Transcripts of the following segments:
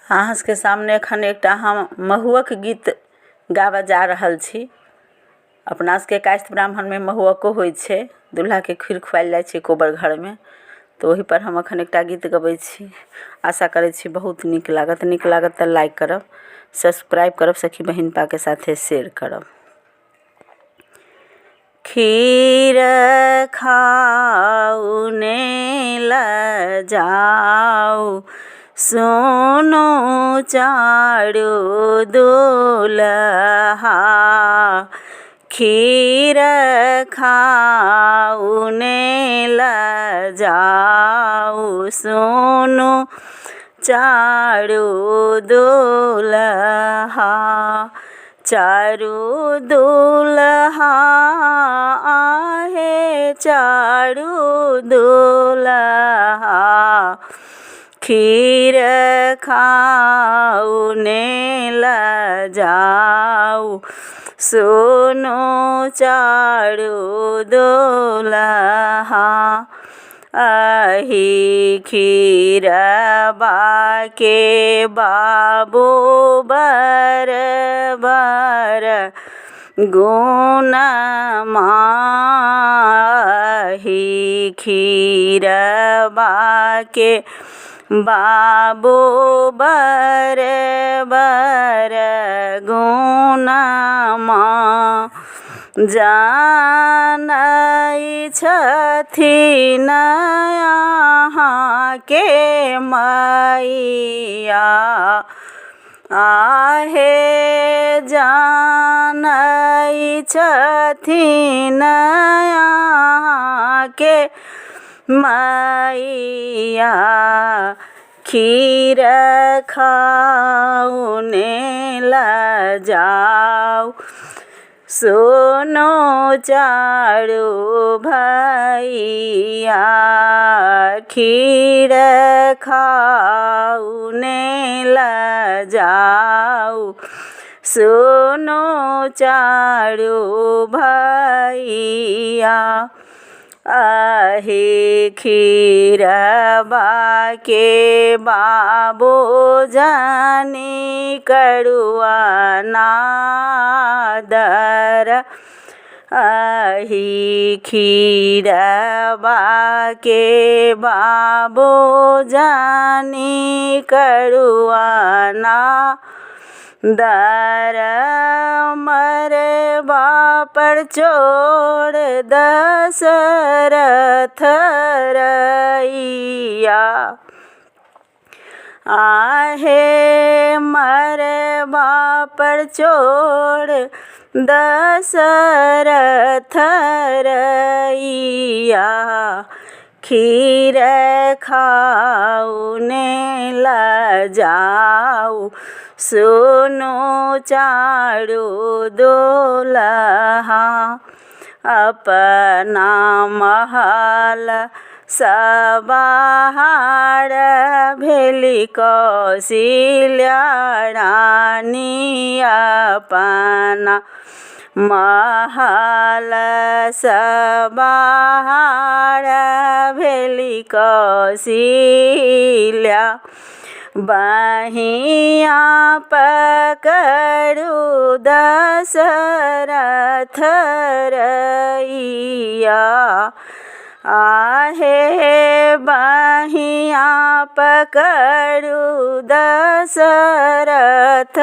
अहाँ के सामने एखन एकटा हम महुअक गीत गाबऽ जा रहल छी। अपना सबके कायस्थ ब्राह्मण में महुअको होइ छै, दूल्हा के खीर खुआएल जाइ छै कोबर घर में। तो वही पर हम एखन एकटा गीत गबै छी। आशा करै छी बहुत नीक लागत। नीक लागत तऽ लाइक करब, सब्सक्राइब करब, सखी बहिन पा के साथे शेयर करब। खीर खाऊ ने ल जाऊ, सुनो चारू दुल्हा। खीर खाऊ ने ल जाऊ, सुनो चारू दुल्हा। चारू दुल्हा आहे, चारू दुल्हा। खीर खाऊ ने ल जाऊ, सुनो चारू दुल्हा। अही खीर बाके बाबू बर बर गुण माही। खीर बाके बाबू बर बर गुण मा। जानै छथिन यहाँ के मैया, आहे जानै छथिन यहाँ के मैया। खीर खाऊ ने ल जाऊ, सुनो चारू भैया। खीर खाऊ ने ल जाऊ, सुनो चारू भैया। अही खीर बाके बाबू जानी करुआ नादर। अही खीर बाके बाबू जानी करुआ नादर। मरबा पर चोर दशरथ रइया, आहे मरबा पर चोर दशरथ रइया। खीर खाऊ ने ल जाऊ, सुनो चारू दुल्हा। अपना महल सबाहार भेली कौशल्या रानी। अपना महल सबाहार भेली कौशल्या। बहिया पकड़ू दशरथ रइया, आहे बहिया पकड़ू दशरथ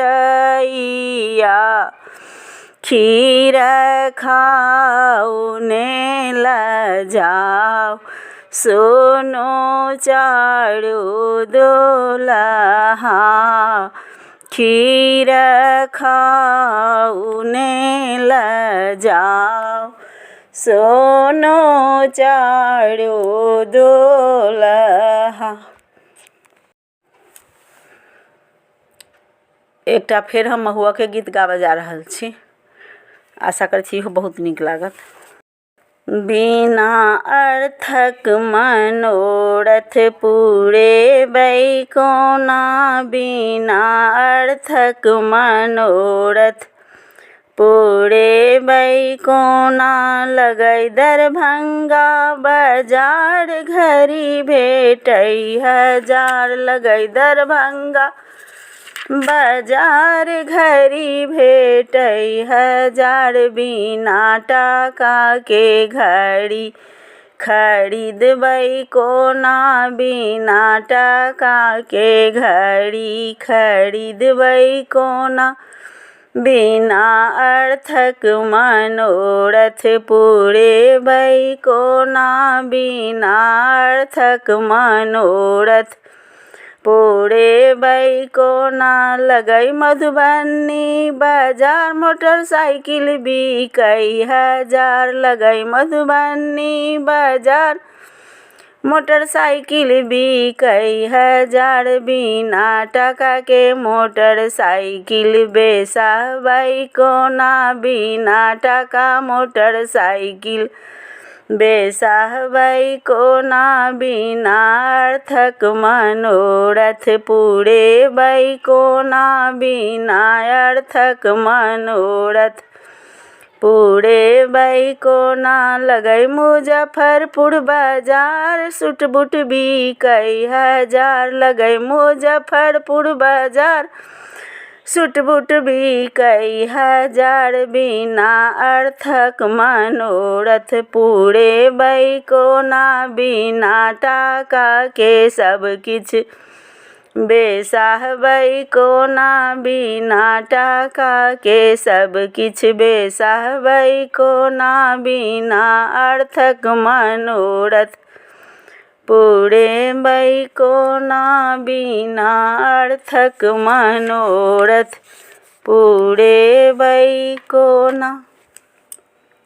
रइया। खीर खाऊ ने ल जाऊ, सुनो चारू दुल्हा। खीर खाऊ ने ल जाऊ, सुनो चारू दुल्हा। एकटा फेर हम महुआ के गीत गाबऽ जा रहल छी। आशा करै छी बहुत नीक लागत। बिना अर्थक मनोरथ पूरे बैकोना, बिना अर्थक मनोरथ पूरे कोना लगै दरभंगा बाजार घरी भेटै हजार लगै दरभंगा बाजार घरी भेटै हजार बिना टाका के घड़ी खरीदबै कोना बिना टाका के घड़ी खरीदबै कोना बिना अर्थक मनोरथ पूरेबै कोना बिना अर्थक मनोरथ पूरेबै कोना लगै मधुबनी बाजार मोटरसाइकिल बिकै हजार लगै मधुबनी बाजार मोटरसाइकिल बिकै हजार बिना टाका के मोटरसाइकिल बेचबै कोना बिना टाका मोटरसाइकिल बेचबै कोना बिना अर्थक मनोरथ पूरेबै कोना बिना अर्थक मनोरथ पूरेबै कोना लगै मुजफ्फरपुर बाजार सूट बूट बिकै हजार लगै मुजफ्फरपुर बाजार सूट बूट बिकै हजार बिना अर्थक मनोरथ पूरेबै कोना बिना टाका के सब किछ बेचबै कोना बिना टाका के सब किछ बेचबै कोना बिना अर्थक मनोरथ पूरेबै कोना बिना अर्थक मनोरथ पूरेबै कोना।